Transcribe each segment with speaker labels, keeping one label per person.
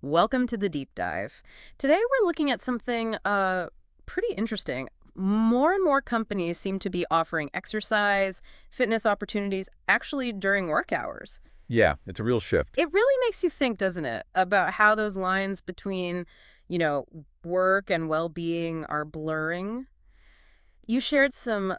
Speaker 1: Welcome to the deep dive. Today we're looking at something pretty interesting. More and more companies seem to be offering exercise, fitness opportunities actually during work hours.
Speaker 2: Yeah, it's a real shift.
Speaker 1: It really makes you think, doesn't it, about how those lines between, you know, work and well-being are blurring. You shared some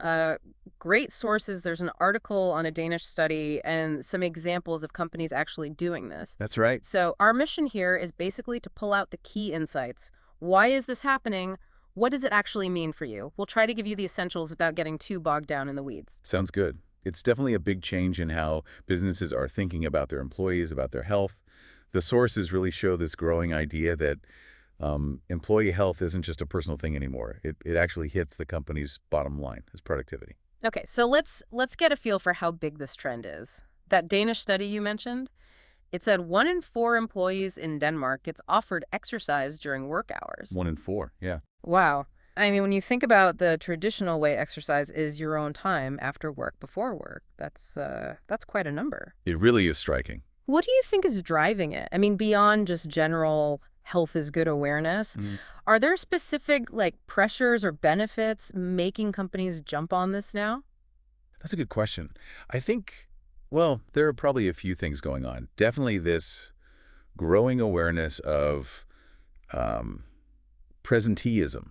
Speaker 1: great sources. There's an article on a Danish study and some examples of companies actually doing this.
Speaker 2: That's right.
Speaker 1: So our mission here is basically to pull out the key insights. Why is this happening? What does it actually mean for you? We'll try to give you the essentials without getting too bogged down in the weeds.
Speaker 2: Sounds good. It's definitely a big change in how businesses are thinking about their employees, about their health. The sources really show this growing idea that employee health isn't just a personal thing anymore. It actually hits the company's bottom line as productivity.
Speaker 1: Okay, so let's get a feel for how big this trend is. That Danish study you mentioned, it said 1 in 4 employees in Denmark gets offered exercise during work hours.
Speaker 2: 1 in 4, yeah.
Speaker 1: Wow. I mean, when you think about the traditional way exercise is your own time after work, before work, that's quite a number.
Speaker 2: It really is striking.
Speaker 1: What do you think is driving it? I mean, beyond just general health is good awareness, are there specific pressures or benefits making companies jump on this now?
Speaker 2: That's a good question. I think, well, there are probably a few things going on. Definitely this growing awareness of um, presenteeism.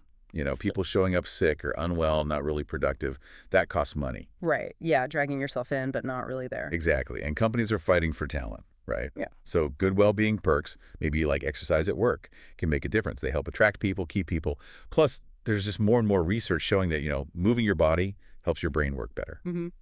Speaker 2: People showing up sick or unwell, not really productive. That costs money.
Speaker 1: Right. Yeah, dragging yourself in, but not really there.
Speaker 2: Exactly. And companies are fighting for talent, right?
Speaker 1: Yeah.
Speaker 2: So good well-being perks, maybe like exercise at work, can make a difference. They help attract people, keep people. Plus, there's just more and more research showing that, moving your body helps your brain work better,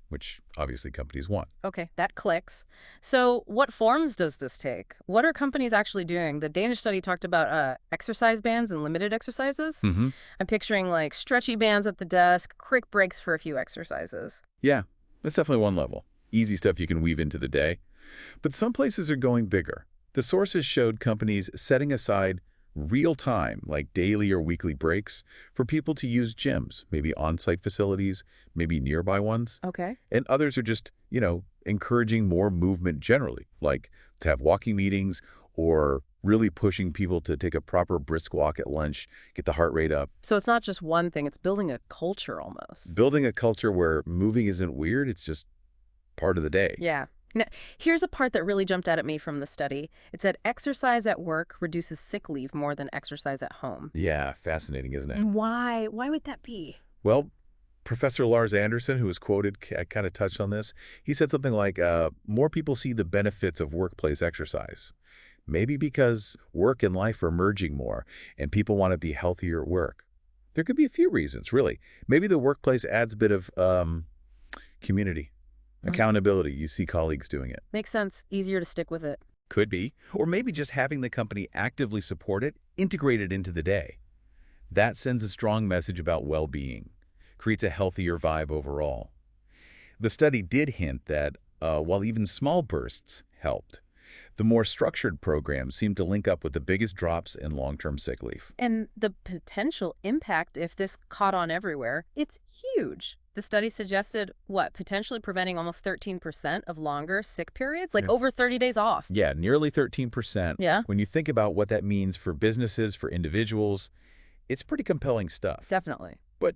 Speaker 2: which obviously companies want.
Speaker 1: Okay, that clicks. So what forms does this take? What are companies actually doing? The Danish study talked about exercise bands and limited exercises.
Speaker 2: hmm
Speaker 1: I'm picturing stretchy bands at the desk, quick breaks for a few exercises.
Speaker 2: Yeah, that's definitely one level. Easy stuff you can weave into the day. But some places are going bigger. The sources showed companies setting aside real time, like daily or weekly breaks, for people to use gyms, maybe on-site facilities, maybe nearby ones.
Speaker 1: Okay.
Speaker 2: And others are just, encouraging more movement generally, like to have walking meetings or really pushing people to take a proper brisk walk at lunch, get the heart rate up.
Speaker 1: So it's not just one thing, it's building a culture almost.
Speaker 2: Building a culture where moving isn't weird, it's just part of the day.
Speaker 1: Yeah. Now, here's a part that really jumped out at me from the study. It said exercise at work reduces sick leave more than exercise at home.
Speaker 2: Yeah, fascinating, isn't it?
Speaker 1: And why? Why would that be?
Speaker 2: Well, Professor Lars Anderson, who was quoted, kind of touched on this. He said something like, more people see the benefits of workplace exercise. Maybe because work and life are merging more and people want to be healthier at work. There could be a few reasons, really. Maybe the workplace adds a bit of community, accountability. You see colleagues doing it.
Speaker 1: Makes sense. Easier to stick with it.
Speaker 2: Could be. Or maybe just having the company actively support it, integrate it into the day. That sends a strong message about well-being, creates a healthier vibe overall. The study did hint that while even small bursts helped, the more structured programs seemed to link up with the biggest drops in long-term sick leave.
Speaker 1: And the potential impact if this caught on everywhere, it's huge. The study suggested, what, potentially preventing almost 13% of longer sick periods? Like
Speaker 2: Yeah.
Speaker 1: over 30 days off.
Speaker 2: Yeah, nearly 13%.
Speaker 1: Yeah,
Speaker 2: When you think about what that means for businesses, for individuals, it's pretty compelling stuff.
Speaker 1: definitely.
Speaker 2: But,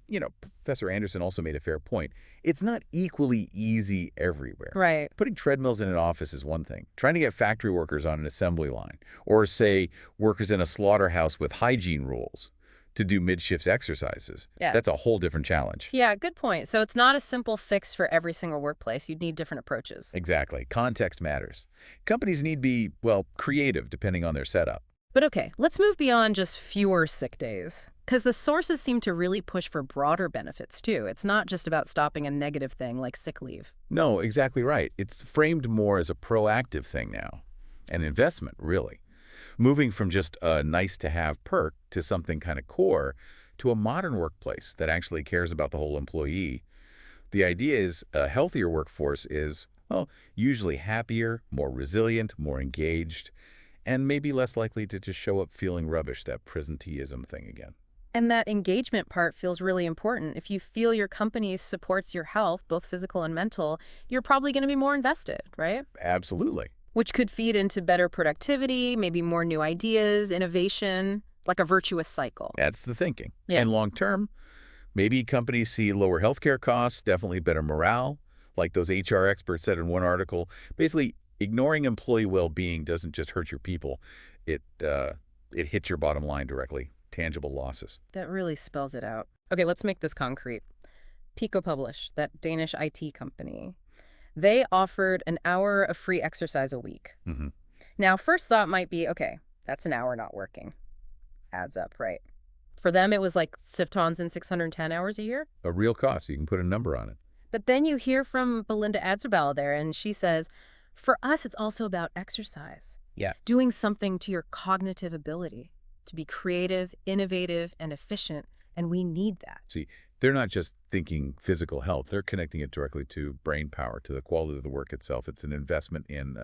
Speaker 2: Professor Anderson also made a fair point. It's not equally easy everywhere.
Speaker 1: Right.
Speaker 2: Putting treadmills in an office is one thing. Trying to get factory workers on an assembly line, or say workers in a slaughterhouse with hygiene rules to do mid-shifts exercises,
Speaker 1: Yeah.
Speaker 2: that's a whole different challenge.
Speaker 1: Yeah, good point. So it's not a simple fix for every single workplace. You'd need different approaches.
Speaker 2: Exactly. Context matters. Companies need to be, well, creative depending on their setup.
Speaker 1: But okay, let's move beyond just fewer sick days. Because the sources seem to really push for broader benefits, too. It's not just about stopping a negative thing like sick leave.
Speaker 2: No, exactly right. It's framed more as a proactive thing now. An investment, really. Moving from just a nice-to-have perk to something kind of core to a modern workplace that actually cares about the whole employee. The idea is a healthier workforce is, well, usually happier, more resilient, more engaged, and maybe less likely to just show up feeling rubbish, that presenteeism thing again.
Speaker 1: And that engagement part feels really important. If you feel your company supports your health, both physical and mental, you're probably going to be more invested, right?
Speaker 2: Absolutely.
Speaker 1: Which could feed into better productivity, maybe more new ideas, innovation, like a virtuous cycle.
Speaker 2: That's the thinking.
Speaker 1: Yeah.
Speaker 2: And long term, maybe companies see lower healthcare costs, definitely better morale, like those HR experts said in one article. Basically, ignoring employee well-being doesn't just hurt your people; it hits your bottom line directly. Tangible losses.
Speaker 1: That really spells it out. Okay, let's make this concrete. Pico Publish, that Danish IT company, they offered an hour of free exercise a week.
Speaker 2: Hmm.
Speaker 1: Now, first thought might be, okay, that's an hour not working. Adds up, right? For them, it was like Sifton's 610 hours a year.
Speaker 2: A real cost. You can put a number on it.
Speaker 1: But then you hear from Belinda Adzerbal there, and she says, for us, it's also about exercise.
Speaker 2: Yeah.
Speaker 1: Doing something to your cognitive ability to be creative, innovative, and efficient, and we need that.
Speaker 2: See, they're not just thinking physical health. They're connecting it directly to brain power, to the quality of the work itself. It's an investment in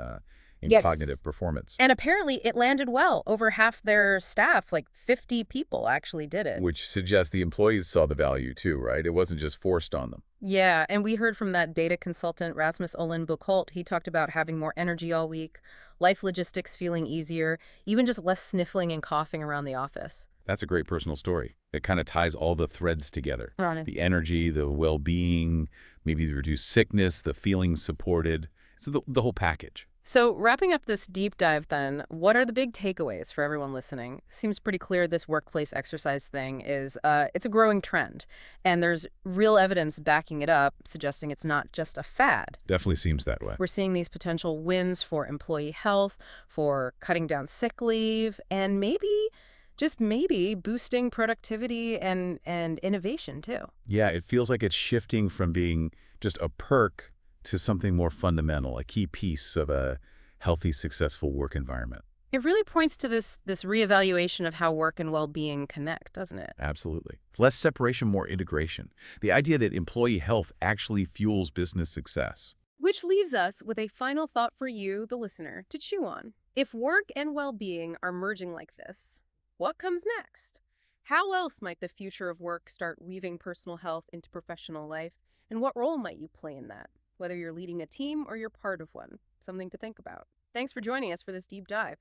Speaker 1: Yes.
Speaker 2: cognitive performance,
Speaker 1: And apparently it landed well. Over half their staff, like 50 people, actually did it.
Speaker 2: which suggests the employees saw the value too, right? It wasn't just forced on them.
Speaker 1: Yeah, and we heard from that data consultant, Rasmus Olin Buchholdt. He talked about having more energy all week, life logistics feeling easier, even just less sniffling and coughing around the office.
Speaker 2: That's a great personal story. It kind of ties all the threads together.
Speaker 1: Right.
Speaker 2: The energy, the well-being, maybe the reduced sickness, the feeling supported. It's the whole package.
Speaker 1: So wrapping up this deep dive then, what are the big takeaways for everyone listening? Seems pretty clear this workplace exercise thing is, it's a growing trend. And there's real evidence backing it up, suggesting it's not just a fad.
Speaker 2: Definitely seems that way.
Speaker 1: We're seeing these potential wins for employee health, for cutting down sick leave, and maybe, just maybe, boosting productivity and innovation too.
Speaker 2: Yeah, it feels like it's shifting from being just a perk to something more fundamental, a key piece of a healthy, successful work environment.
Speaker 1: It really points to this reevaluation of how work and well-being connect, doesn't it?
Speaker 2: Absolutely. Less separation, more integration. The idea that employee health actually fuels business success.
Speaker 1: Which leaves us with a final thought for you, the listener, to chew on. If work and well-being are merging like this, what comes next? How else might the future of work start weaving personal health into professional life? And what role might you play in that? Whether you're leading a team or you're part of one. Something to think about. Thanks for joining us for this deep dive.